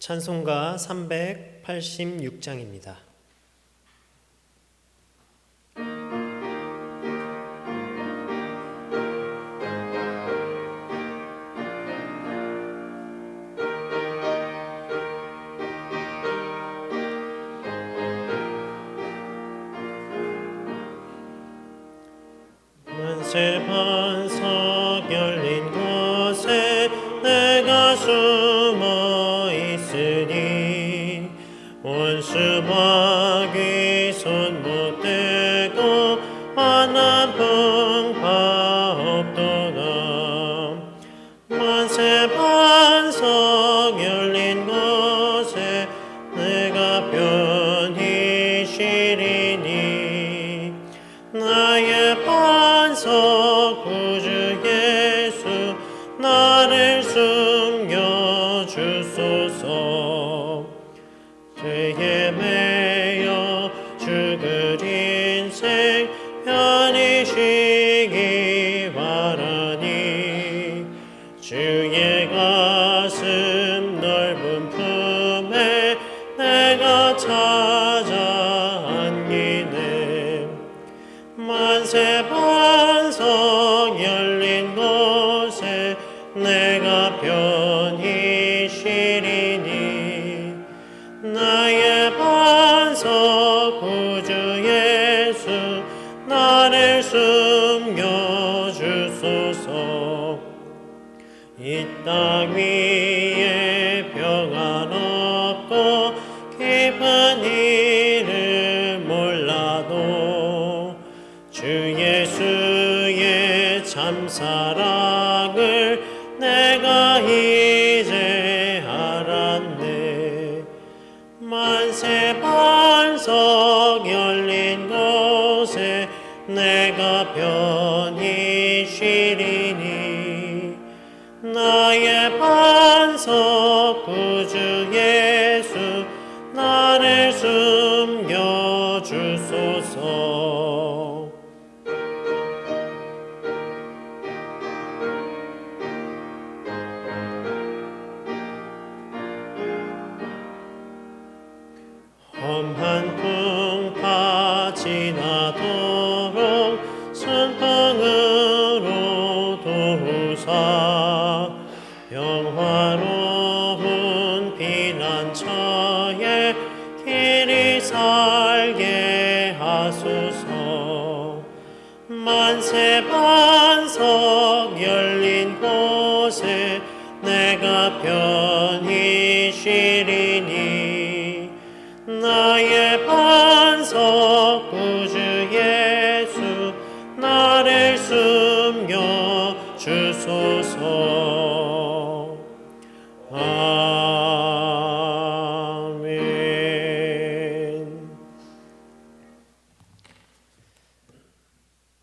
찬송가 386장입니다. 만세 반석 열린 곳에 내가 숨어 있으니 원수 마귀 손 못 대고 환난 풍파 없도다. 만세 반석 열린 곳에 내가 편히 쉬리니 나의 반석 구주 예수 나를 숨겨주소서. 죄에 매여 죽을 인생 편히 쉬기 바라니 주의 가슴 넓은 품에 내가 찾아 안기네. 만세 반석 열린 곳에 내가 편히 쉬리니 나의 반석 구주 예수 나를 숨겨주소서. 이 땅 위에 평안 없고 깊은 일을 몰라도 주 예수의 참사랑을 내가 이제 알았네. 만세 반석 열린 곳에 내가 편히 쉬리니 나의 반석 구주 예수 나를 숨겨주소서. 험한 풍파 지나도록 순풍으로 도우사 영화로운 피난처에 길이 살게 하소서. 만세 반석 열린 곳에 내가 편히 쉬리니 나의 반석 구주 예수 나를 숨겨주소서. 아멘.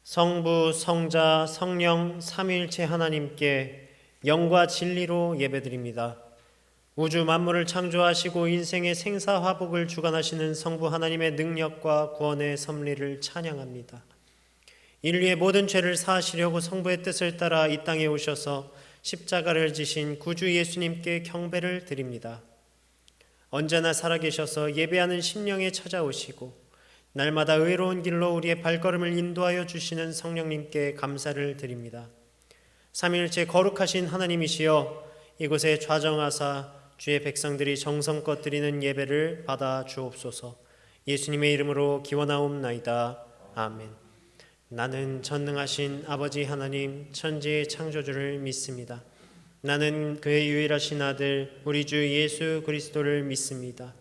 성부, 성자, 성령 삼위일체 하나님께 영과 진리로 예배드립니다. 우주 만물을 창조하시고 인생의 생사화복을 주관하시는 성부 하나님의 능력과 구원의 섭리를 찬양합니다. 인류의 모든 죄를 사하시려고 성부의 뜻을 따라 이 땅에 오셔서 십자가를 지신 구주 예수님께 경배를 드립니다. 언제나 살아계셔서 예배하는 심령에 찾아오시고 날마다 의로운 길로 우리의 발걸음을 인도하여 주시는 성령님께 감사를 드립니다. 삼위일체 거룩하신 하나님이시여 이곳에 좌정하사 주의 백성들이 정성껏 드리는 예배를 받아 주옵소서. 예수님의 이름으로 기원하옵나이다. 아멘. 나는 전능하신 아버지 하나님 천지의 창조주를 믿습니다. 나는 그의 유일하신 아들 우리 주 예수 그리스도를 믿습니다.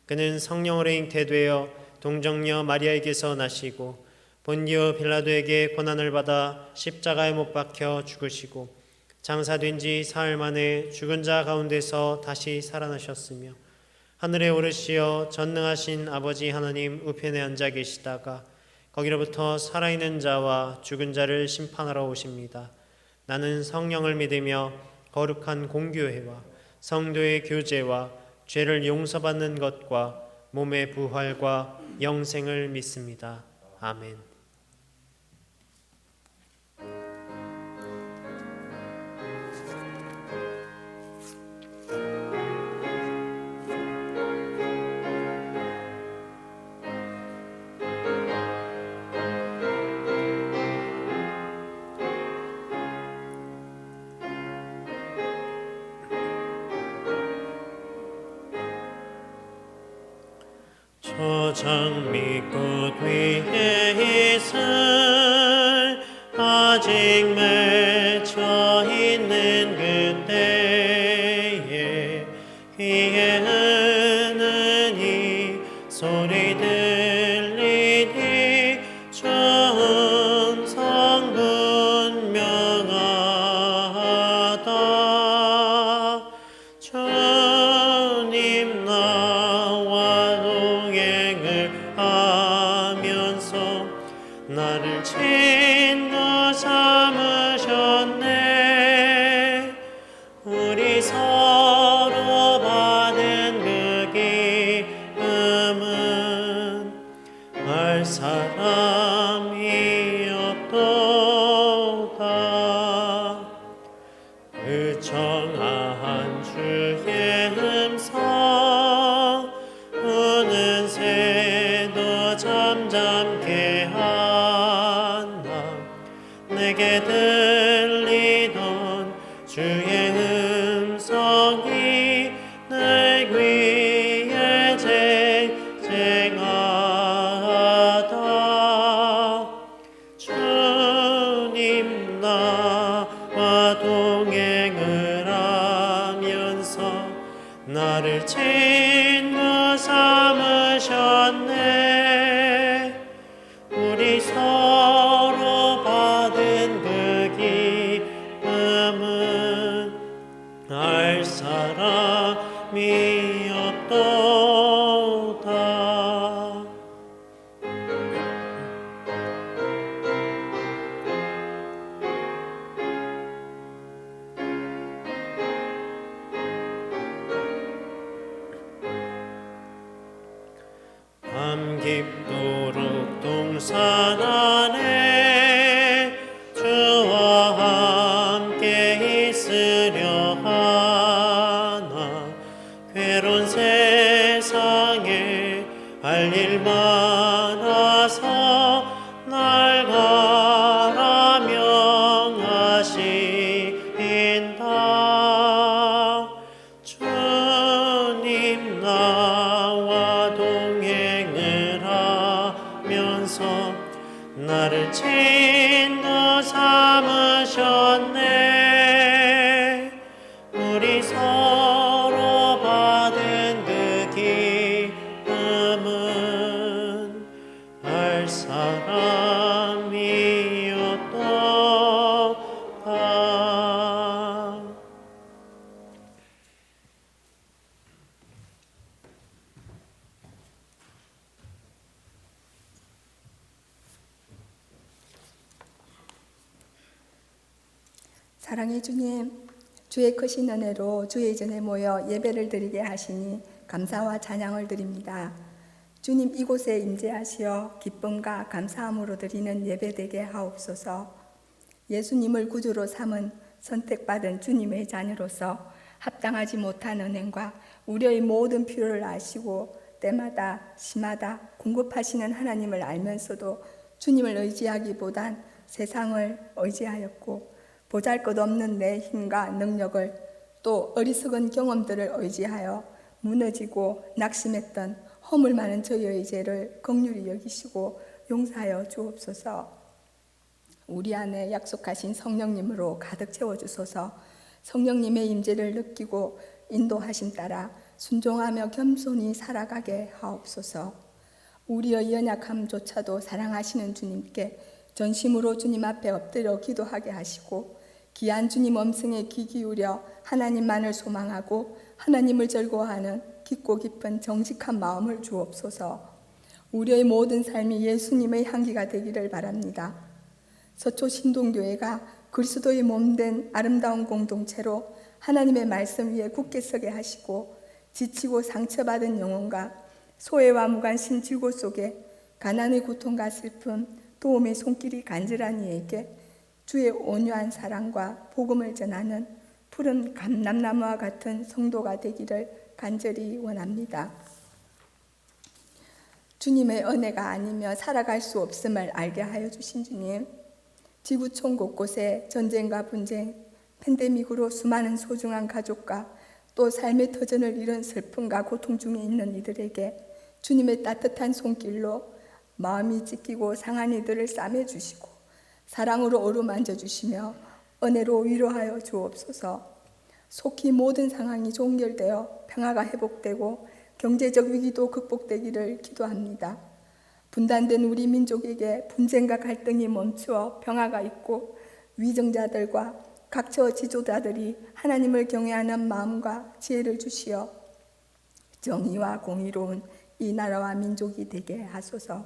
그는 성령으로 잉태되어 동정녀 마리아에게서 나시고 본디오 빌라도에게 고난을 받아 십자가에 못 박혀 죽으시고 장사된 지 사흘 만에 죽은 자 가운데서 다시 살아나셨으며 하늘에 오르시어 전능하신 아버지 하나님 우편에 앉아 계시다가 거기로부터 살아있는 자와 죽은 자를 심판하러 오십니다. 나는 성령을 믿으며 거룩한 공교회와 성도의 교제와 죄를 용서받는 것과 몸의 부활과 영생을 믿습니다. 아멘. 장미꽃 위에 있을 아직 맺혀 있는 그때에 귀에 흐느니 소리 들리니 좋은 성분 명하다. 주님 나와 동행을 하면서 나를 친구 삼으셨네. 우리 서로 받은 그 기쁨은 알 사람이 없도다. 그 청아한 주의 음성 우는 새도 잠잠케 하나. 내게 들리던 주의 음성이 내 귀에 쟁쟁하다. 주님 나와 동행을 하면서 나를 친구 삼으셨네. 우리 서로 받은 그 기쁨은 알 사람이 없도다. 밤 깊도록 동산 안에 주와 함께 있으려 하나. 괴로운 세상에 할 일 많아서 날 가라 명하신다. 주님 나와 동행을 하면서 나를 친구 삼으셨네. 우리 서로 받은 그 기쁨은 알 사람이 없도다. 사랑의 주님, 주의 크신 은혜로 주의 전에 모여 예배를 드리게 하시니 감사와 찬양을 드립니다. 주님, 이곳에 임재하시어 기쁨과 감사함으로 드리는 예배 되게 하옵소서. 예수님을 구주로 삼은 선택받은 주님의 자녀로서 합당하지 못한 은행과 우리의 모든 필요를 아시고 때마다 심하다 공급하시는 하나님을 알면서도 주님을 의지하기보단 세상을 의지하였고 보잘것없는 내 힘과 능력을 또 어리석은 경험들을 의지하여 무너지고 낙심했던 허물 많은 저희의 죄를 긍휼히 여기시고 용서하여 주옵소서. 우리 안에 약속하신 성령님으로 가득 채워주소서. 성령님의 임재를 느끼고 인도하심 따라 순종하며 겸손히 살아가게 하옵소서. 우리의 연약함조차도 사랑하시는 주님께 전심으로 주님 앞에 엎드려 기도하게 하시고 귀한 주님 음성에 귀 기울여 하나님만을 소망하고 하나님을 즐거워하는 깊고 깊은 정직한 마음을 주옵소서. 우리의 모든 삶이 예수님의 향기가 되기를 바랍니다. 서초 신동교회가 그리스도의 몸된 아름다운 공동체로 하나님의 말씀 위에 굳게 서게 하시고 지치고 상처받은 영혼과 소외와 무관심 질고 속에 가난의 고통과 슬픔, 도움의 손길이 간절한 이에게 주의 온유한 사랑과 복음을 전하는 푸른 감람나무와 같은 성도가 되기를 간절히 원합니다. 주님의 은혜가 아니며 살아갈 수 없음을 알게 하여 주신 주님, 지구촌 곳곳에 전쟁과 분쟁, 팬데믹으로 수많은 소중한 가족과 또 삶의 터전을 잃은 슬픔과 고통 중에 있는 이들에게 주님의 따뜻한 손길로 마음이 찢기고 상한 이들을 싸매주시고 사랑으로 어루만져 주시며 은혜로 위로하여 주옵소서. 속히 모든 상황이 종결되어 평화가 회복되고 경제적 위기도 극복되기를 기도합니다. 분단된 우리 민족에게 분쟁과 갈등이 멈추어 평화가 있고 위정자들과 각처 지도자들이 하나님을 경외하는 마음과 지혜를 주시어 정의와 공의로운 이 나라와 민족이 되게 하소서.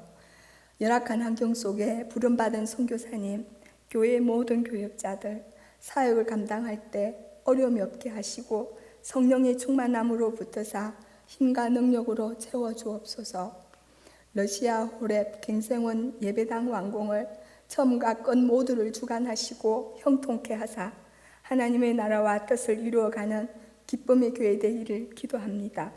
열악한 환경 속에 부름받은 선교사님, 교회의 모든 교역자들, 사역을 감당할 때 어려움이 없게 하시고 성령의 충만함으로 붙어사 힘과 능력으로 채워주옵소서. 러시아 호렙 갱생원 예배당 완공을 처음과 끝 모두를 주관하시고 형통케 하사 하나님의 나라와 뜻을 이루어가는 기쁨의 교회 되기를 기도합니다.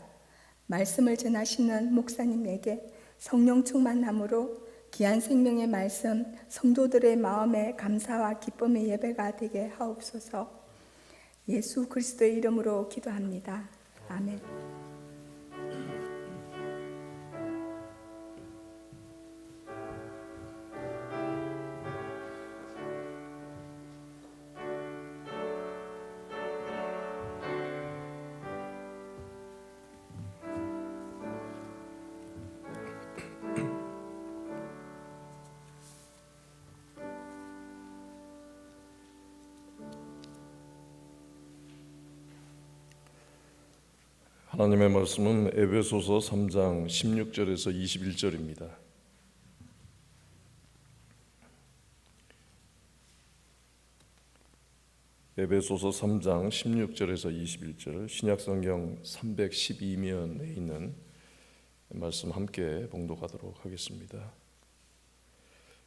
말씀을 전하시는 목사님에게 성령 충만함으로 귀한 생명의 말씀, 성도들의 마음에 감사와 기쁨의 예배가 되게 하옵소서. 예수 그리스도의 이름으로 기도합니다. 아멘. 하나님의 말씀은 에베소서 3장 16절에서 21절입니다. 에베소서 3장 16절에서 21절 신약성경 312면에 있는 말씀 함께 봉독하도록 하겠습니다.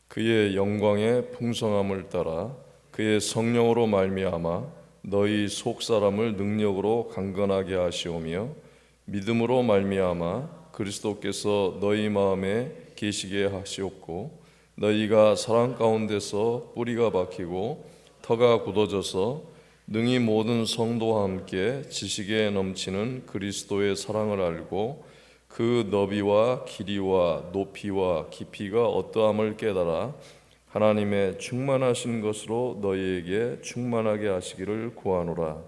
그의 영광의 풍성함을 따라 그의 성령으로 말미암아 너희 속사람을 능력으로 강건하게 하시오며 믿음으로 말미암아 그리스도께서 너희 마음에 계시게 하시옵고 너희가 사랑 가운데서 뿌리가 박히고 터가 굳어져서 능히 모든 성도와 함께 지식에 넘치는 그리스도의 사랑을 알고 그 너비와 길이와 높이와 깊이가 어떠함을 깨달아 하나님의 충만하신 것으로 너희에게 충만하게 하시기를 구하노라.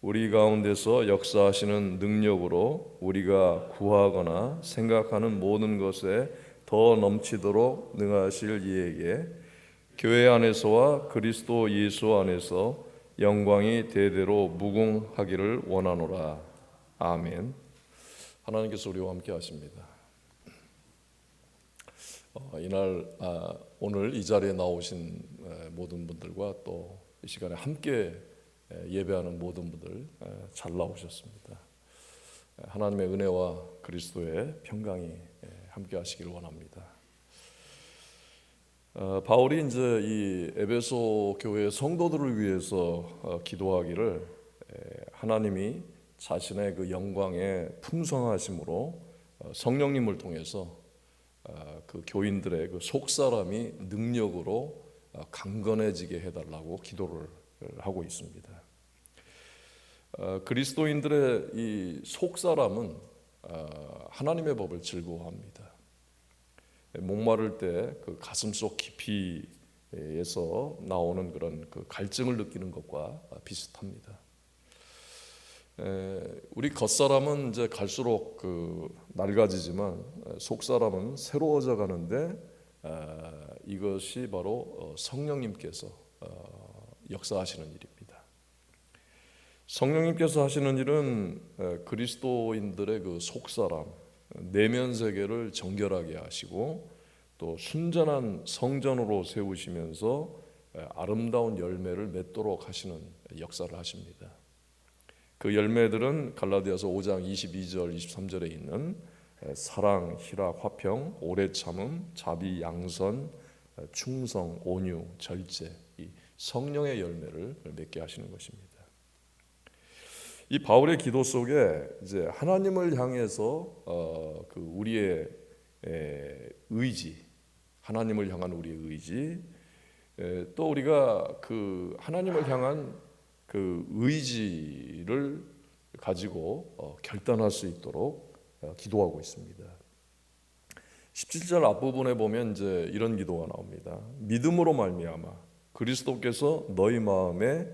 우리 가운데서 역사하시는 능력으로 우리가 구하거나 생각하는 모든 것에 더 넘치도록 능하실 이에게 교회 안에서와 그리스도 예수 안에서 영광이 대대로 무궁하기를 원하노라. 아멘. 하나님께서 우리와 함께 하십니다. 오늘 이 자리에 나오신 모든 분들과 또 이 시간에 함께 예배하는 모든 분들 잘 나오셨습니다. 하나님의 은혜와 그리스도의 평강이 함께 하시기를 원합니다. 바울이 이제 이 에베소 교회 성도들을 위해서 기도하기를 하나님이 자신의 그 영광의 풍성하심으로 성령님을 통해서 그 교인들의 그 속사람이 능력으로 강건해지게 해달라고 기도를 하고 있습니다. 그리스도인들의 이 속사람은 하나님의 법을 즐거워합니다. 목마를 때 그 가슴속 깊이에서 나오는 그런 그 갈증을 느끼는 것과 비슷합니다. 우리 겉사람은 이제 갈수록 그 낡아지지만 속사람은 새로워져 가는데 이것이 바로 성령님께서 역사하시는 일입니다. 성령님께서 하시는 일은 그리스도인들의 그 속사람, 내면 세계를 정결하게 하시고 또 순전한 성전으로 세우시면서 아름다운 열매를 맺도록 하시는 역사를 하십니다. 그 열매들은 갈라디아서 5장 22절 23절에 있는 사랑, 희락, 화평, 오래 참음, 자비, 양선, 충성, 온유, 절제, 이 성령의 열매를 맺게 하시는 것입니다. 이 바울의 기도 속에 이제 하나님을 향해서 그 우리의 의지, 하나님을 향한 우리의 의지, 또 우리가 그 하나님을 향한 그 의지를 가지고 결단할 수 있도록 기도하고 있습니다. 17절 앞부분에 보면 이제 이런 기도가 나옵니다. 믿음으로 말미암아 그리스도께서 너희 마음에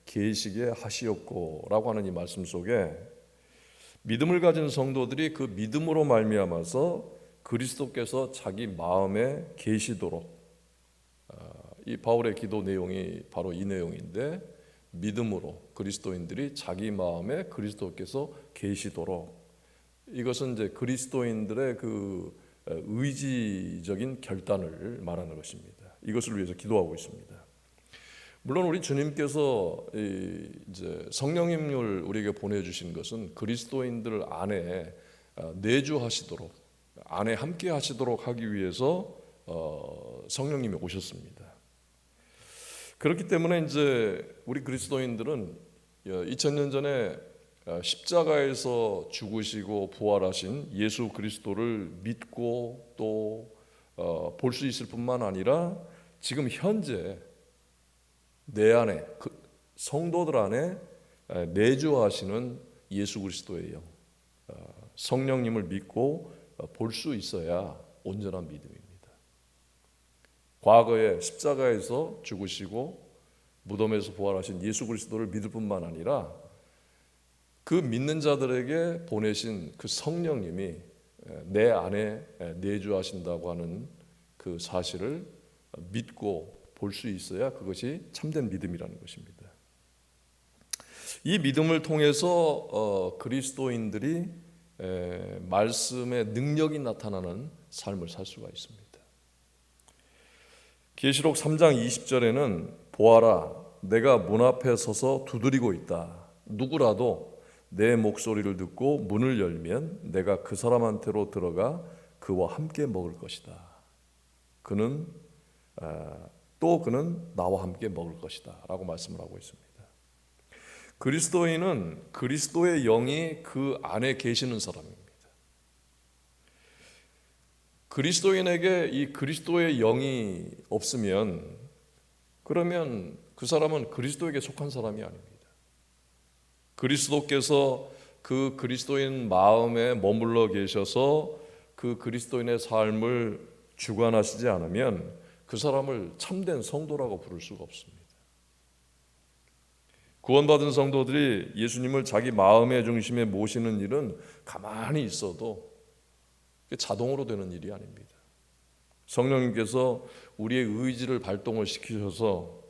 계시게 하시옵고라고 하는 이 말씀 속에 믿음을 가진 성도들이 그 믿음으로 말미암아서 그리스도께서 자기 마음에 계시도록, 이 바울의 기도 내용이 바로 이 내용인데, 믿음으로 그리스도인들이 자기 마음에 그리스도께서 계시도록, 이것은 이제 그리스도인들의 그 의지적인 결단을 말하는 것입니다. 이것을 위해서 기도하고 있습니다. 물론 우리 주님께서 이제 성령님을 우리에게 보내주신 것은 그리스도인들 안에 내주하시도록, 안에 함께 하시도록 하기 위해서 성령님이 오셨습니다. 그렇기 때문에 이제 우리 그리스도인들은 2000년 전에 십자가에서 죽으시고 부활하신 예수 그리스도를 믿고 또 볼 수 있을 뿐만 아니라 지금 현재 내 안에, 성도들 안에 내주하시는 예수 그리스도의 영, 성령님을 믿고 볼 수 있어야 온전한 믿음입니다. 과거에 십자가에서 죽으시고 무덤에서 부활하신 예수 그리스도를 믿을 뿐만 아니라 그 믿는 자들에게 보내신 그 성령님이 내 안에 내주하신다고 하는 그 사실을 믿고 볼 수 있어야 그것이 참된 믿음이라는 것입니다. 이 믿음을 통해서 그리스도인들이 말씀의 능력이 나타나는 삶을 살 수가 있습니다. 계시록 3장 20절에는 보아라, 내가 문 앞에 서서 두드리고 있다. 누구라도 내 목소리를 듣고 문을 열면 내가 그 사람한테로 들어가 그와 함께 먹을 것이다. 그는 나와 함께 먹을 것이다 라고 말씀을 하고 있습니다. 그리스도인은 그리스도의 영이 그 안에 계시는 사람입니다. 그리스도인에게 이 그리스도의 영이 없으면 그러면 그 사람은 그리스도에게 속한 사람이 아닙니다. 그리스도께서 그 그리스도인 마음에 머물러 계셔서 그 그리스도인의 삶을 주관하시지 않으면 그 사람을 참된 성도라고 부를 수가 없습니다. 구원받은 성도들이 예수님을 자기 마음의 중심에 모시는 일은 가만히 있어도 자동으로 되는 일이 아닙니다. 성령님께서 우리의 의지를 발동을 시키셔서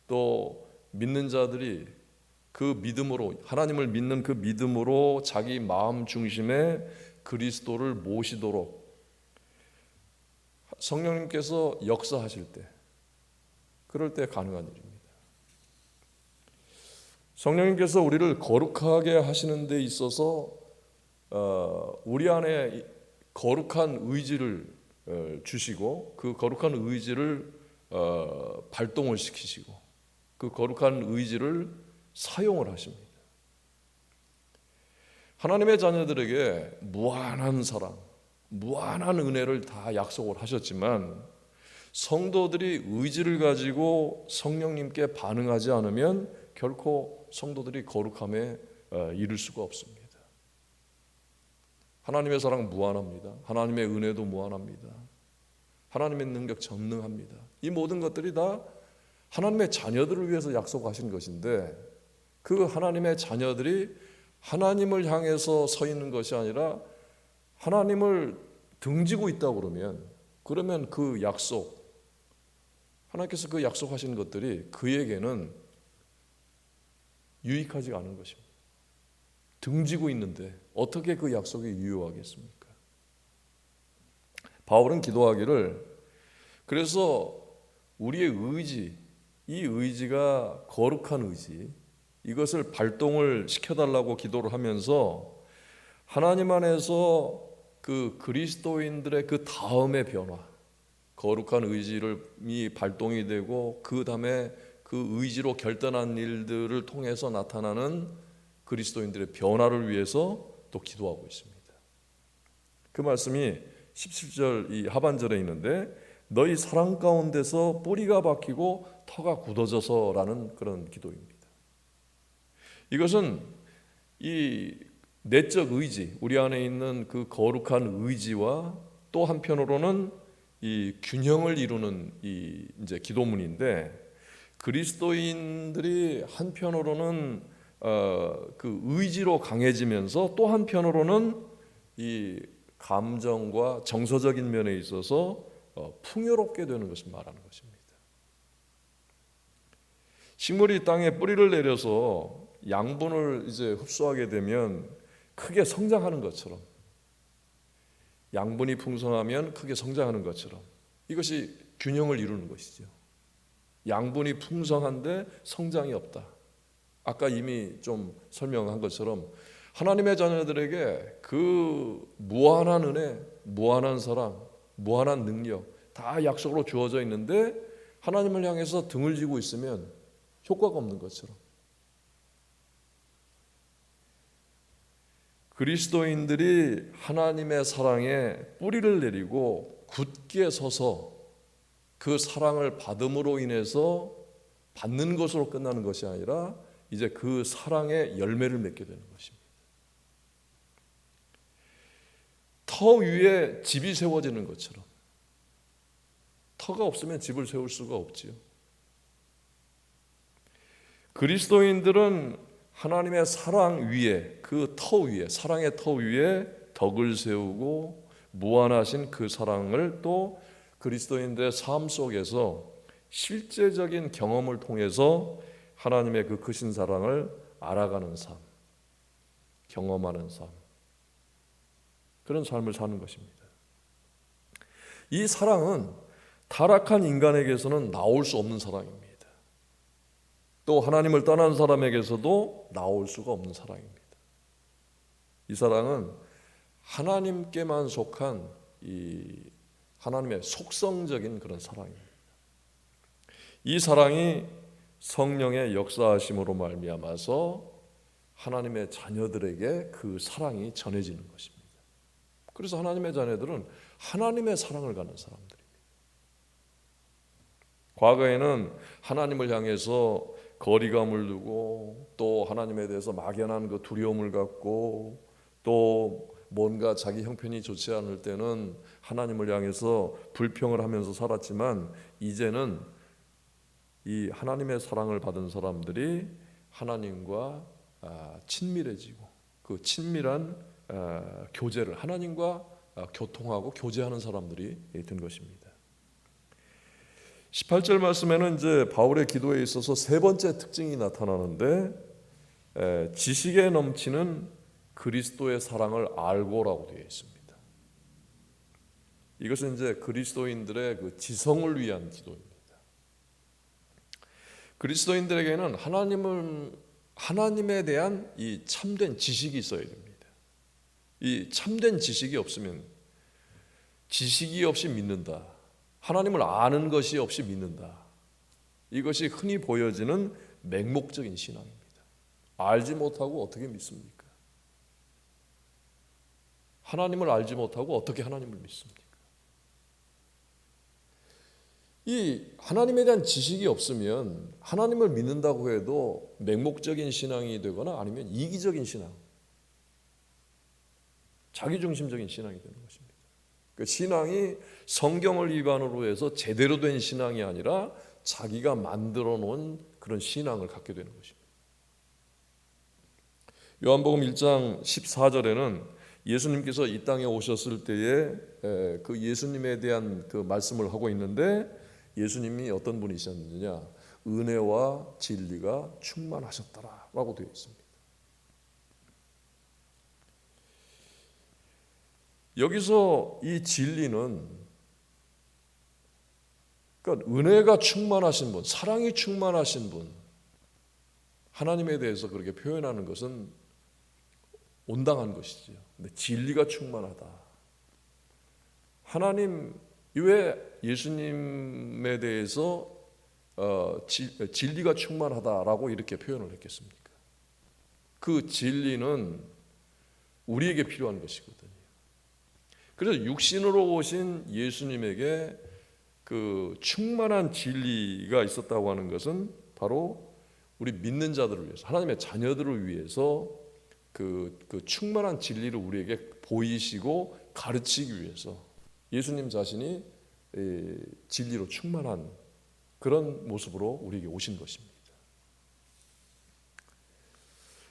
또 믿는 자들이 그 믿음으로, 하나님을 믿는 그 믿음으로 자기 마음 중심에 그리스도를 모시도록 성령님께서 역사하실 때, 그럴 때 가능한 일입니다. 성령님께서 우리를 거룩하게 하시는 데 있어서 우리 안에 거룩한 의지를 주시고 그 거룩한 의지를 발동을 시키시고 그 거룩한 의지를 사용을 하십니다. 하나님의 자녀들에게 무한한 사랑, 무한한 은혜를 다 약속을 하셨지만 성도들이 의지를 가지고 성령님께 반응하지 않으면 결코 성도들이 거룩함에 이를 수가 없습니다. 하나님의 사랑 무한합니다. 하나님의 은혜도 무한합니다. 하나님의 능력 전능합니다. 이 모든 것들이 다 하나님의 자녀들을 위해서 약속하신 것인데 그 하나님의 자녀들이 하나님을 향해서 서 있는 것이 아니라 하나님을 등지고 있다고 그러면 그 약속, 하나님께서 그 약속하신 것들이 그에게는 유익하지 않은 것입니다. 등지고 있는데 어떻게 그 약속이 유효하겠습니까? 바울은 기도하기를, 그래서 우리의 의지, 이 의지가 거룩한 의지, 이것을 발동을 시켜달라고 기도를 하면서 하나님 안에서 그 그리스도인들의 그 다음의 변화, 거룩한 의지를 발동이 되고 그 다음에 그 의지로 결단한 일들을 통해서 나타나는 그리스도인들의 변화를 위해서 또 기도하고 있습니다. 그 말씀이 17절 이 하반절에 있는데 너희 사랑 가운데서 뿌리가 박히고 터가 굳어져서라는 그런 기도입니다. 이것은 이 내적 의지, 우리 안에 있는 그 거룩한 의지와 또 한편으로는 이 균형을 이루는 이 이제 기도문인데, 그리스도인들이 한편으로는 그 의지로 강해지면서 또 한편으로는 이 감정과 정서적인 면에 있어서 풍요롭게 되는 것을 말하는 것입니다. 식물이 땅에 뿌리를 내려서 양분을 이제 흡수하게 되면 크게 성장하는 것처럼, 양분이 풍성하면 크게 성장하는 것처럼, 이것이 균형을 이루는 것이죠. 양분이 풍성한데 성장이 없다. 아까 이미 좀 설명한 것처럼 하나님의 자녀들에게 그 무한한 은혜, 무한한 사랑, 무한한 능력 다 약속으로 주어져 있는데 하나님을 향해서 등을 지고 있으면 효과가 없는 것처럼, 그리스도인들이 하나님의 사랑에 뿌리를 내리고 굳게 서서 그 사랑을 받음으로 인해서 받는 것으로 끝나는 것이 아니라 이제 그 사랑의 열매를 맺게 되는 것입니다. 터 위에 집이 세워지는 것처럼, 터가 없으면 집을 세울 수가 없지요. 그리스도인들은 하나님의 사랑 위에, 그 터 위에, 사랑의 터 위에 덕을 세우고 무한하신 그 사랑을 또 그리스도인들의 삶 속에서 실제적인 경험을 통해서 하나님의 그 크신 사랑을 알아가는 삶, 경험하는 삶, 그런 삶을 사는 것입니다. 이 사랑은 타락한 인간에게서는 나올 수 없는 사랑입니다. 또 하나님을 떠난 사람에게서도 나올 수가 없는 사랑입니다. 이 사랑은 하나님께만 속한 이 하나님의 속성적인 그런 사랑입니다. 이 사랑이 성령의 역사하심으로 말미암아서 하나님의 자녀들에게 그 사랑이 전해지는 것입니다. 그래서 하나님의 자녀들은 하나님의 사랑을 갖는 사람들입니다. 과거에는 하나님을 향해서 거리감을 두고 또 하나님에 대해서 막연한 그 두려움을 갖고 또 뭔가 자기 형편이 좋지 않을 때는 하나님을 향해서 불평을 하면서 살았지만, 이제는 이 하나님의 사랑을 받은 사람들이 하나님과 친밀해지고 그 친밀한 교제를, 하나님과 교통하고 교제하는 사람들이 된 것입니다. 18절 말씀에는 이제 바울의 기도에 있어서 세 번째 특징이 나타나는데, 지식에 넘치는 그리스도의 사랑을 알고라고 되어 있습니다. 이것은 이제 그리스도인들의 그 지성을 위한 기도입니다. 그리스도인들에게는 하나님에 대한 이 참된 지식이 있어야 됩니다. 이 참된 지식이 없으면, 지식이 없이 믿는다, 하나님을 아는 것이 없이 믿는다, 이것이 흔히 보여지는 맹목적인 신앙입니다. 알지 못하고 어떻게 믿습니까? 하나님을 알지 못하고 어떻게 하나님을 믿습니까? 이 하나님에 대한 지식이 없으면 하나님을 믿는다고 해도 맹목적인 신앙이 되거나 아니면 이기적인 신앙, 자기중심적인 신앙이 되는 것입니다. 그 신앙이 성경을 기반으로 해서 제대로 된 신앙이 아니라 자기가 만들어 놓은 그런 신앙을 갖게 되는 것입니다. 요한복음 1장 14절에는 예수님께서 이 땅에 오셨을 때에 그 예수님에 대한 그 말씀을 하고 있는데, 예수님이 어떤 분이셨느냐, 은혜와 진리가 충만하셨더라라고 되어 있습니다. 여기서 이 진리는, 그러니까 은혜가 충만하신 분, 사랑이 충만하신 분, 하나님에 대해서 그렇게 표현하는 것은 온당한 것이죠. 근데 진리가 충만하다, 하나님 왜 예수님에 대해서 진리가 충만하다라고 이렇게 표현을 했겠습니까? 그 진리는 우리에게 필요한 것이거든요. 그래서 육신으로 오신 예수님에게 그 충만한 진리가 있었다고 하는 것은 바로 우리 믿는 자들을 위해서, 하나님의 자녀들을 위해서 그 충만한 진리를 우리에게 보이시고 가르치기 위해서 예수님 자신이 진리로 충만한 그런 모습으로 우리에게 오신 것입니다.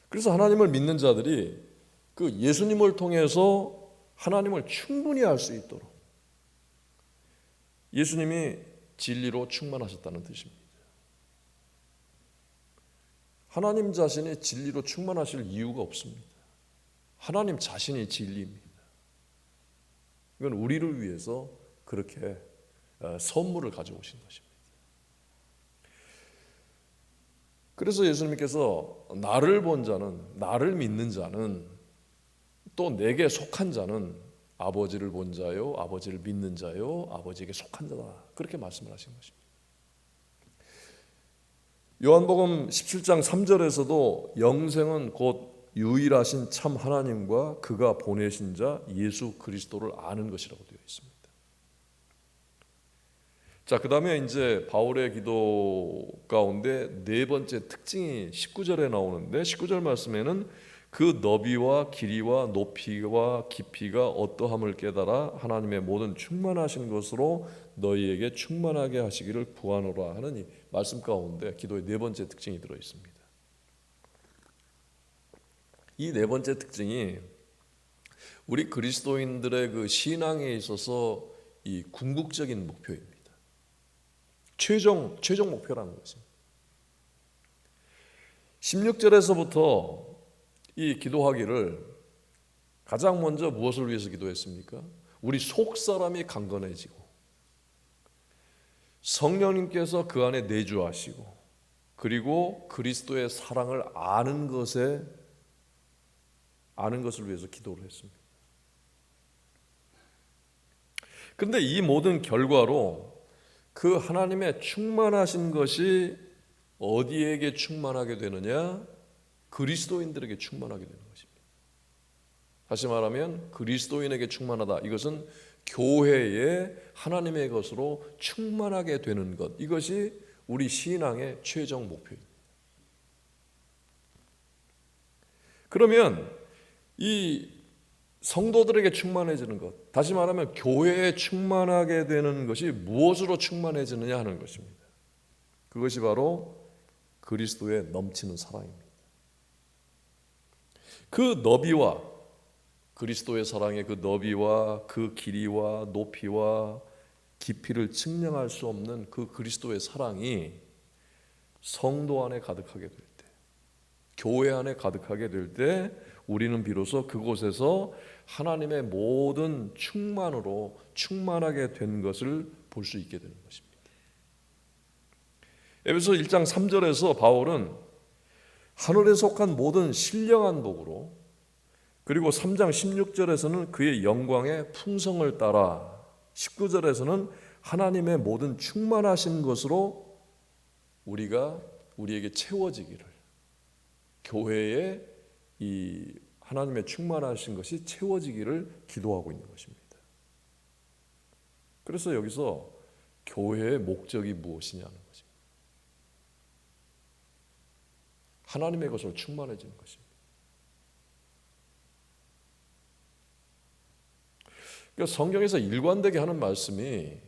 그래서 하나님을 믿는 자들이 그 예수님을 통해서 하나님을 충분히 알 수 있도록 예수님이 진리로 충만하셨다는 뜻입니다. 하나님 자신이 진리로 충만하실 이유가 없습니다. 하나님 자신이 진리입니다. 이건 우리를 위해서 그렇게 선물을 가져오신 것입니다. 그래서 예수님께서 나를 본 자는, 나를 믿는 자는, 또 내게 속한 자는 아버지를 본 자요, 아버지를 믿는 자요, 아버지에게 속한 자다, 그렇게 말씀을 하신 것입니다. 요한복음 17장 3절에서도 영생은 곧 유일하신 참 하나님과 그가 보내신 자 예수 그리스도를 아는 것이라고 되어 있습니다. 자, 그 다음에 이제 바울의 기도 가운데 네 번째 특징이 19절에 나오는데, 19절 말씀에는 그 너비와 길이와 높이와 깊이가 어떠함을 깨달아 하나님의 모든 충만하신 것으로 너희에게 충만하게 하시기를 구하노라 하는 이 말씀 가운데 기도의 네 번째 특징이 들어 있습니다. 이 네 번째 특징이 우리 그리스도인들의 그 신앙에 있어서 이 궁극적인 목표입니다. 최종 목표라는 것입니다. 16절에서부터 이 기도하기를 가장 먼저 무엇을 위해서 기도했습니까? 우리 속 사람이 강건해지고 성령님께서 그 안에 내주하시고 그리고 그리스도의 사랑을 아는 것을 위해서 기도를 했습니다. 그런데 이 모든 결과로 그 하나님의 충만하신 것이 어디에게 충만하게 되느냐? 그리스도인들에게 충만하게 되는 것입니다. 다시 말하면 그리스도인에게 충만하다. 이것은 교회에 하나님의 것으로 충만하게 되는 것. 이것이 우리 신앙의 최종 목표입니다. 그러면 이 성도들에게 충만해지는 것, 다시 말하면 교회에 충만하게 되는 것이 무엇으로 충만해지느냐 하는 것입니다. 그것이 바로 그리스도의 넘치는 사랑입니다. 그 너비와 그리스도의 사랑의 그 너비와 그 길이와 높이와 깊이를 측량할 수 없는 그 그리스도의 사랑이 성도 안에 가득하게 될 때, 교회 안에 가득하게 될 때 우리는 비로소 그곳에서 하나님의 모든 충만으로 충만하게 된 것을 볼 수 있게 되는 것입니다. 에베소 1장 3절에서 바울은 하늘에 속한 모든 신령한 복으로, 그리고 3장 16절에서는 그의 영광의 풍성을 따라, 19절에서는 하나님의 모든 충만하신 것으로 우리에게 채워지기를, 교회에 이 하나님의 충만하신 것이 채워지기를 기도하고 있는 것입니다. 그래서 여기서 교회의 목적이 무엇이냐는 것입니다. 하나님의 것으로 충만해지는 것입니다. 그러니까 성경에서 일관되게 하는 말씀이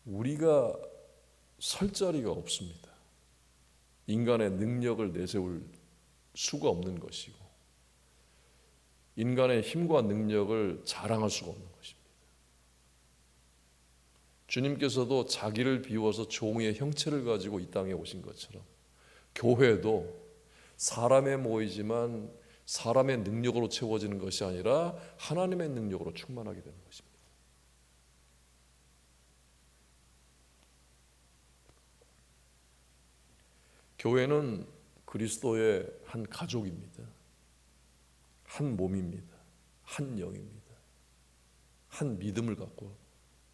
우리가 설 자리가 없습니다. 인간의 능력을 내세울 수가 없는 것이고 인간의 힘과 능력을 자랑할 수가 없는 것입니다. 주님께서도 자기를 비워서 종의 형체를 가지고 이 땅에 오신 것처럼 교회도 사람에 모이지만 사람의 능력으로 채워지는 것이 아니라 하나님의 능력으로 충만하게 되는 것입니다. 교회는 그리스도의 한 가족입니다. 한 몸입니다. 한 영입니다. 한 믿음을 갖고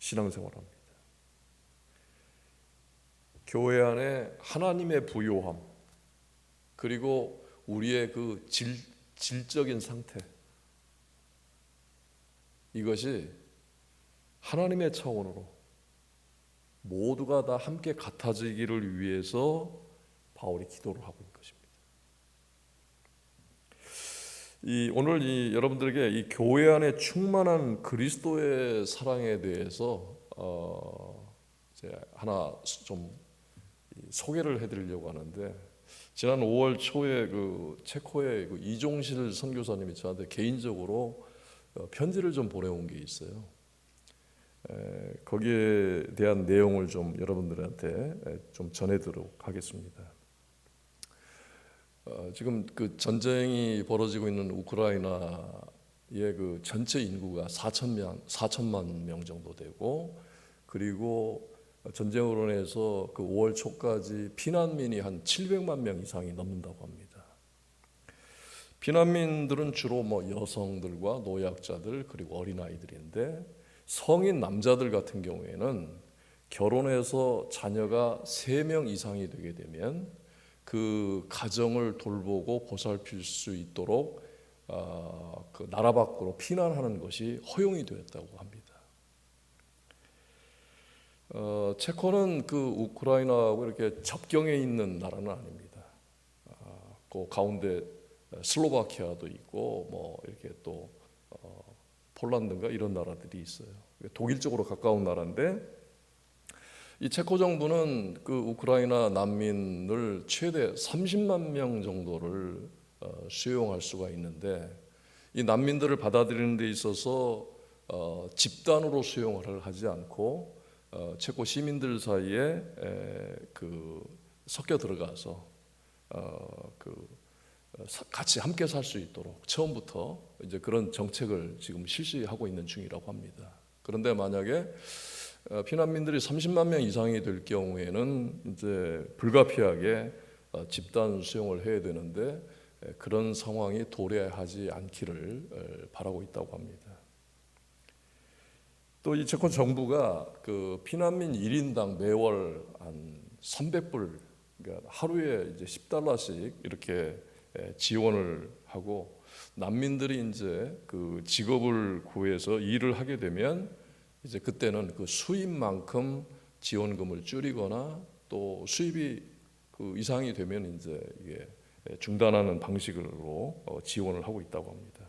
신앙생활합니다. 교회 안에 하나님의 부요함, 그리고 우리의 그 질적인 상태, 이것이 하나님의 차원으로 모두가 다 함께 같아지기를 위해서 바울이 기도를 하고 있는 것입니다. 오늘 여러분들에게 이 교회 안에 충만한 그리스도의 사랑에 대해서 이제 하나 좀 소개를 해드리려고 하는데, 지난 5월 초에 체코의 이종실 선교사님이 저한테 개인적으로 편지를 좀 보내온 게 있어요. 거기에 대한 내용을 좀 여러분들한테 좀 전해드리도록 하겠습니다. 지금 전쟁이 벌어지고 있는 우크라이나의 전체 인구가 4천만 명 정도 되고, 그리고 전쟁으로 인해서 5월 초까지 피난민이 한 700만 명 이상이 넘는다고 합니다. 피난민들은 주로 여성들과 노약자들 그리고 어린아이들인데, 성인 남자들 같은 경우에는 결혼해서 자녀가 3명 이상이 되게 되면 그 가정을 돌보고 보살필 수 있도록 나라 밖으로 피난하는 것이 허용이 되었다고 합니다. 체코는 우크라이나하고 이렇게 접경에 있는 나라는 아닙니다. 그 가운데 슬로바키아도 있고 이렇게 또 폴란드인가 이런 나라들이 있어요. 독일 쪽으로 가까운 나라인데, 이 체코 정부는 우크라이나 난민을 최대 30만 명 정도를 수용할 수가 있는데, 이 난민들을 받아들이는 데 있어서 집단으로 수용을 하지 않고 체코 시민들 사이에 섞여 들어가서 같이 함께 살 수 있도록 처음부터 이제 그런 정책을 지금 실시하고 있는 중이라고 합니다. 그런데 만약에 피난민들이 30만 명 이상이 될 경우에는 이제 불가피하게 집단 수용을 해야 되는데, 그런 상황이 도래하지 않기를 바라고 있다고 합니다. 또 이 체코 정부가 피난민 1인당 매월 한 300불, 그러니까 하루에 이제 $10씩 이렇게 지원을 하고, 난민들이 이제 직업을 구해서 일을 하게 되면 이제 그때는 수입만큼 지원금을 줄이거나, 또 수입이 이상이 되면 이제 이게 중단하는 방식으로 지원을 하고 있다고 합니다.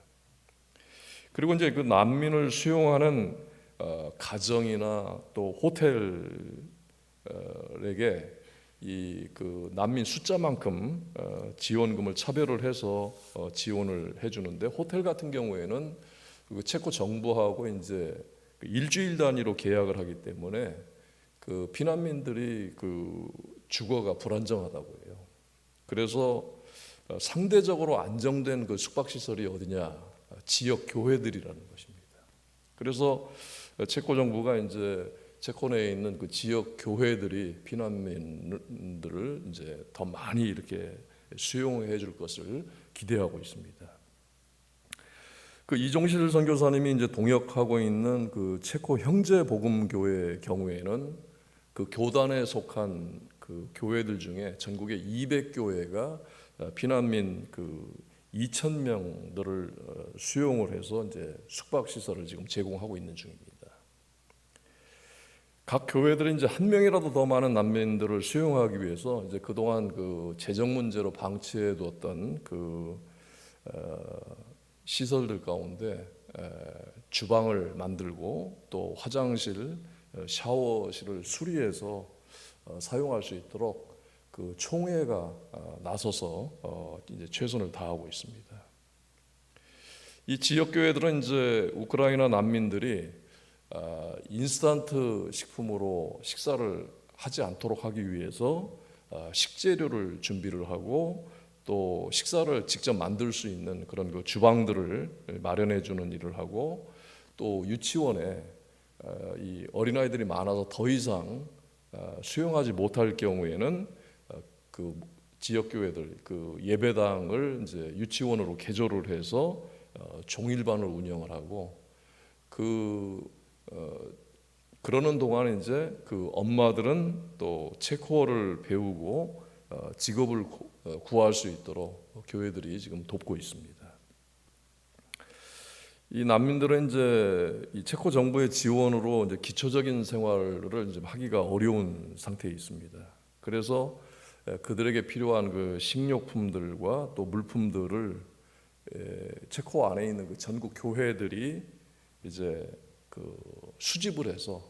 그리고 이제 난민을 수용하는 가정이나 또 호텔에게 이 난민 숫자만큼 지원금을 차별을 해서 지원을 해주는데, 호텔 같은 경우에는 체코 정부하고 이제 일주일 단위로 계약을 하기 때문에 피난민들이 주거가 불안정하다고 해요. 그래서 상대적으로 안정된 숙박 시설이 어디냐? 지역 교회들이라는 것입니다. 그래서 체코 정부가 이제 체코 내에 있는 지역 교회들이 피난민들을 이제 더 많이 이렇게 수용해 줄 것을 기대하고 있습니다. 이종실 선교사님이 이제 동역하고 있는 체코 형제 복음 교회 경우에는 교단에 속한 교회들 중에 전국에 200교회가 피난민 2,000명들을 수용을 해서 이제 숙박 시설을 지금 제공하고 있는 중입니다. 각 교회들은 이제 한 명이라도 더 많은 난민들을 수용하기 위해서 이제 그동안 재정 문제로 방치해 두었던 시설들 가운데 주방을 만들고, 또 화장실, 샤워실을 수리해서 사용할 수 있도록 총회가 나서서 이제 최선을 다하고 있습니다. 이 지역 교회들은 이제 우크라이나 난민들이 인스턴트 식품으로 식사를 하지 않도록 하기 위해서 식재료를 준비를 하고, 또 식사를 직접 만들 수 있는 그런 주방들을 마련해 주는 일을 하고, 또 유치원에 이 어린아이들이 많아서 더 이상 수용하지 못할 경우에는 지역 교회들 예배당을 이제 유치원으로 개조를 해서 종일반을 운영을 하고, 그러는 동안에 이제 엄마들은 또 체코어를 배우고 직업을 구할 수 있도록 교회들이 지금 돕고 있습니다. 이 난민들은 이제 이 체코 정부의 지원으로 이제 기초적인 생활을 이제 하기가 어려운 상태에 있습니다. 그래서 그들에게 필요한 식료품들과 또 물품들을 체코 안에 있는 그 전국 교회들이 이제 그 수집을 해서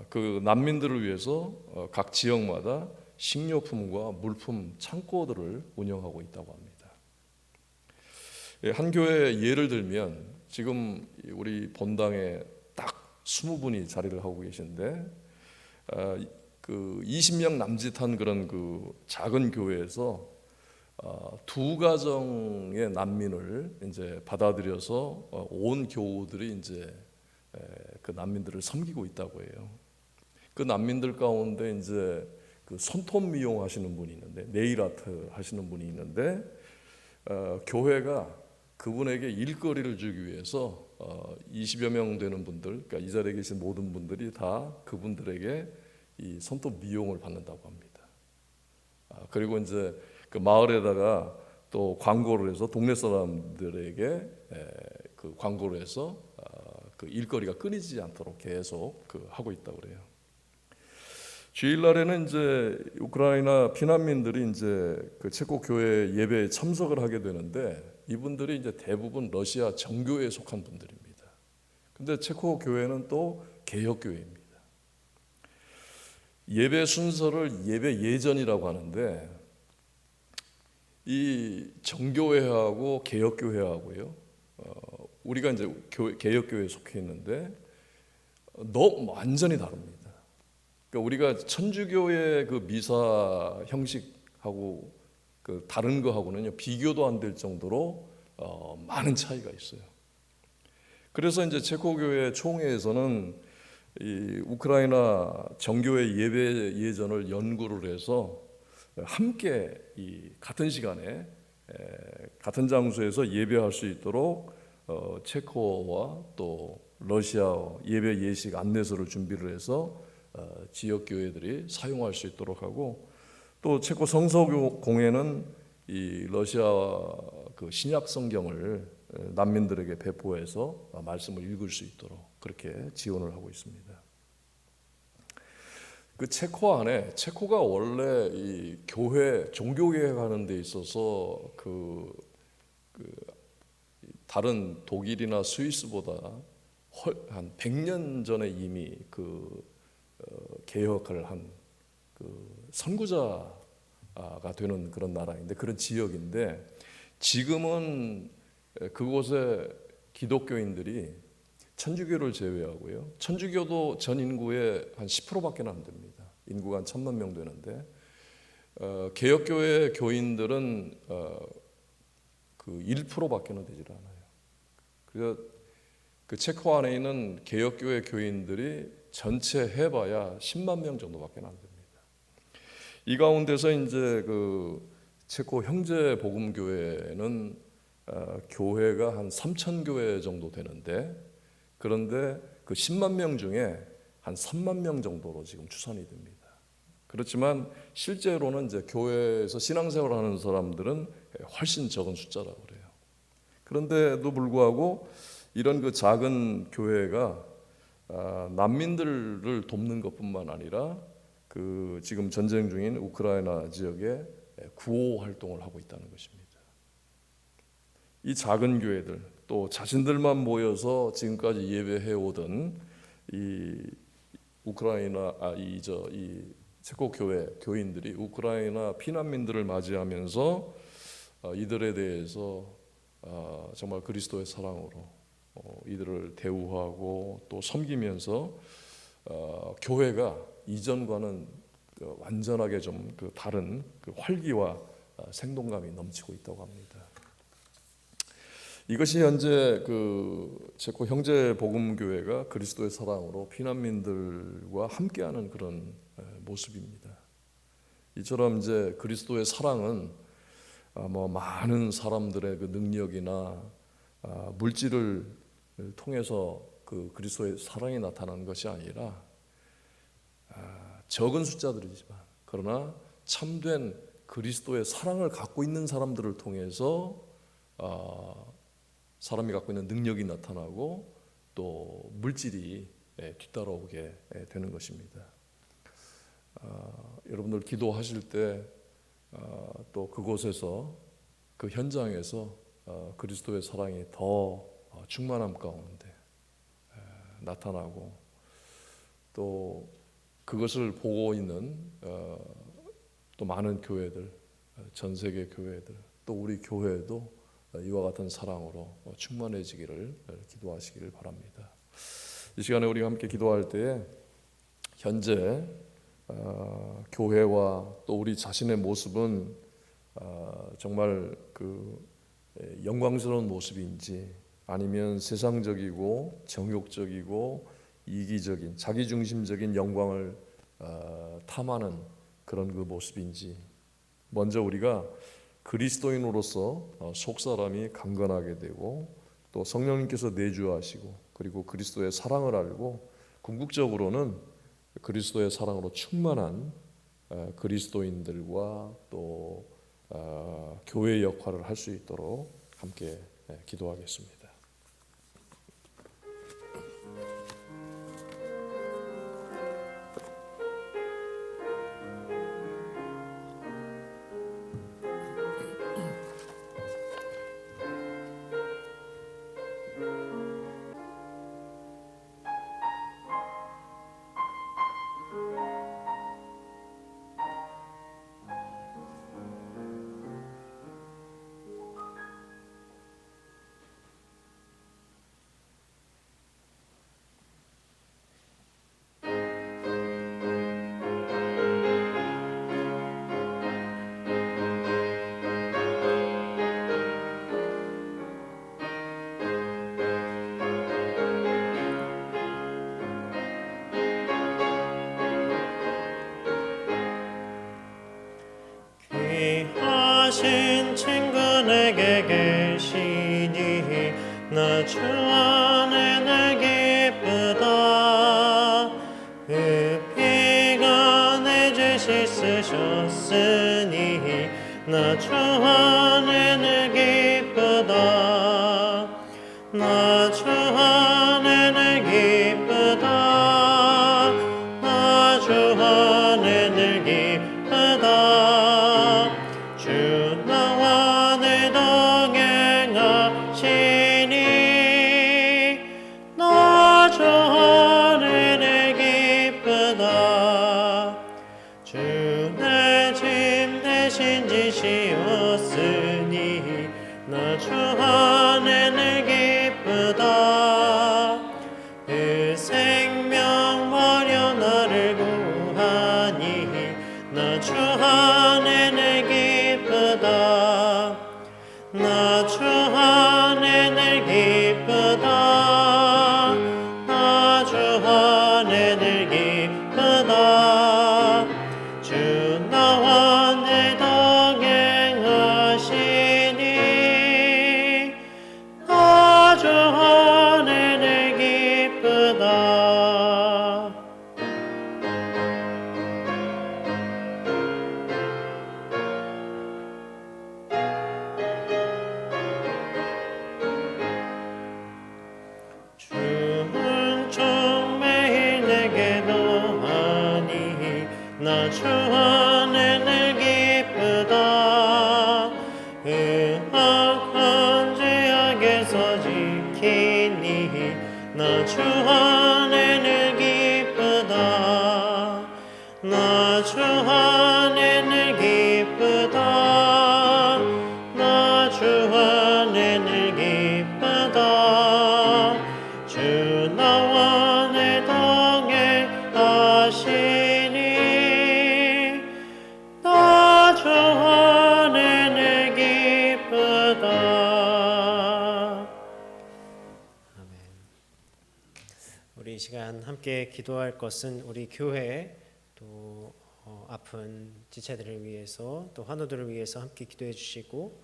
그 난민들을 위해서 각 지역마다 식료품과 물품 창고들을 운영하고 있다고 합니다. 한 교회 예를 들면 지금 우리 본당에 딱 20분이 자리를 하고 계신데 그 20명 남짓한 그런 그 작은 교회에서 두 가정의 난민을 이제 받아들여서 온 교우들이 이제 그 난민들을 섬기고 있다고 해요. 그 난민들 가운데 이제 그 손톱 미용 하시는 분이 있는데, 네일 아트 하시는 분이 있는데, 교회가 그분에게 일거리를 주기 위해서 20여 명 되는 분들, 그러니까 이 자리에 계신 모든 분들이 다 그분들에게 이 손톱 미용을 받는다고 합니다. 그리고 이제 그 마을에다가 또 광고를 해서 동네 사람들에게 그 광고를 해서 그 일거리가 끊이지 않도록 계속 그 하고 있다고 그래요. 주일날에는 이제 우크라이나 피난민들이 이제 그 체코 교회 예배에 참석을 하게 되는데, 이분들이 이제 대부분 러시아 정교회에 속한 분들입니다. 근데 체코 교회는 또 개혁 교회입니다. 예배 순서를 예배 예전이라고 하는데, 이 정교회하고 개혁교회하고요, 우리가 이제 개혁교회에 속해 있는데 너무 완전히 다릅니다. 그러니까 우리가 천주교의 그 미사 형식하고 그 다른 거하고는요 비교도 안 될 정도로 많은 차이가 있어요. 그래서 이제 체코교회 총회에서는 이 우크라이나 정교회 예배 예전을 연구를 해서 함께 이 같은 시간에 같은 장소에서 예배할 수 있도록 체코와 또 러시아 예배 예식 안내서를 준비를 해서 지역 교회들이 사용할 수 있도록 하고, 또 체코 성서공회는 이 러시아 그 신약 성경을 난민들에게 배포해서 말씀을 읽을 수 있도록 그렇게 지원을 하고 있습니다. 그 체코 안에, 체코가 원래 이 교회 종교개혁 하는 데 있어서 그 다른 독일이나 스위스보다 한 100년 전에 이미 그 개혁을 한 그 선구자가 되는 그런 나라인데, 그런 지역인데, 지금은 그곳에 기독교인들이 천주교를 제외하고요, 천주교도 전 인구의 한 10%밖에 안 됩니다. 인구가 한 1,000만 명 되는데, 개혁교회 교인들은 그 1%밖에는 되질 않아요. 그래서 그 체코 안에 있는 개혁교회 교인들이 전체 해봐야 10만 명 정도밖에 안 됩니다. 이 가운데서 이제 그 체코 형제 복음교회는 교회가 한 3천 교회 정도 되는데, 그런데 그 10만 명 중에 한 3만 명 정도로 지금 추산이 됩니다. 그렇지만 실제로는 이제 교회에서 신앙생활하는 사람들은 훨씬 적은 숫자라고 그래요. 그런데도 불구하고 이런 그 작은 교회가 난민들을 돕는 것뿐만 아니라 그 지금 전쟁 중인 우크라이나 지역에 구호 활동을 하고 있다는 것입니다. 이 작은 교회들, 또 자신들만 모여서 지금까지 예배해 오던 이 우크라이나 이 체코 교회 교인들이 우크라이나 피난민들을 맞이하면서 이들에 대해서 정말 그리스도의 사랑으로 이들을 대우하고 또 섬기면서 교회가 이전과는 완전하게 좀 그 다른 그 활기와 생동감이 넘치고 있다고 합니다. 이것이 현재 그 체코 형제 복음 교회가 그리스도의 사랑으로 피난민들과 함께하는 그런 모습입니다. 이처럼 이제 그리스도의 사랑은 뭐 많은 사람들의 그 능력이나 물질을 통해서 그 그리스도의 사랑이 나타나는 것이 아니라 적은 숫자들이지만 그러나 참된 그리스도의 사랑을 갖고 있는 사람들을 통해서 사람이 갖고 있는 능력이 나타나고 또 물질이 뒤따라오게 되는 것입니다. 여러분들 기도하실 때 또 그곳에서 그 현장에서 그리스도의 사랑이 더 충만함 가운데 나타나고 또 그것을 보고 있는 또 많은 교회들, 전 세계 교회들, 또 우리 교회도 이와 같은 사랑으로 충만해지기를 기도하시기를 바랍니다. 이 시간에 우리가 함께 기도할 때에 현재 교회와 또 우리 자신의 모습은 정말 그 영광스러운 모습인지 아니면 세상적이고 정욕적이고 이기적인 자기중심적인 영광을 탐하는 그런 그 모습인지, 먼저 우리가 그리스도인으로서 속사람이 강건하게 되고 또 성령님께서 내주하시고 그리고 그리스도의 사랑을 알고 궁극적으로는 그리스도의 사랑으로 충만한 그리스도인들과 또 교회의 역할을 할 수 있도록 함께 기도하겠습니다. 귀하신 친구 내게 계시니 나 주 안에 늘 기쁘다. 그 피가 내 죄 씻으셨으니 나 주 안에 늘 기쁘다. 나 주 안에 늘 기쁘다. 나 주 안에 늘 기쁘다. 주 나와 늘 동행하시니 나 주 안에 늘 기쁘다. 주 내 짐 대신 지시었으니 나 주 안에 늘 기쁘다. 그 생명 버려 나를 구하니 나 주 안에 늘 기쁘다. 나 주 안에 늘 기쁘다. 나 주 안에 늘 기쁘다. 주 나와 늘 동행하시니 나 주 안에 늘 기쁘다. 주는 총 매일 내게 더하니 나 주 안에 늘 기쁘다. 그 악한 죄악에서 지키니 나 주 안에 늘 기쁘다. 나 주 안에 늘 기쁘다. 나 주 안에 늘 기쁘다. 주 나와 늘 동행하시니 나 주 안에 늘 기쁘다. 아멘. 우리 이 시간 함께 기도할 것은 우리 교회 또 아픈 지체들을 위해서 또 환우들을 위해서 함께 기도해 주시고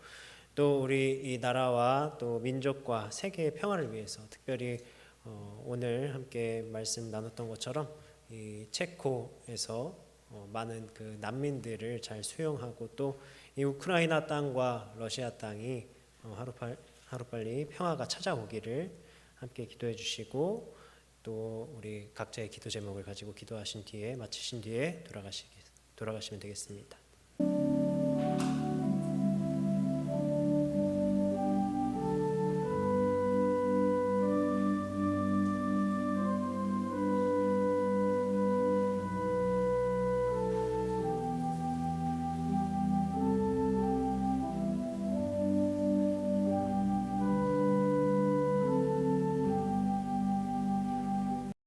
또 우리 이 나라와 또 민족과 세계의 평화를 위해서 특별히 오늘 함께 말씀 나눴던 것처럼 이 체코에서 많은 그 난민들을 잘 수용하고 또 이 우크라이나 땅과 러시아 땅이 하루빨리 평화가 찾아오기를 함께 기도해 주시고 또 우리 각자의 기도 제목을 가지고 기도하신 뒤에 마치신 뒤에 돌아가시면 되겠습니다.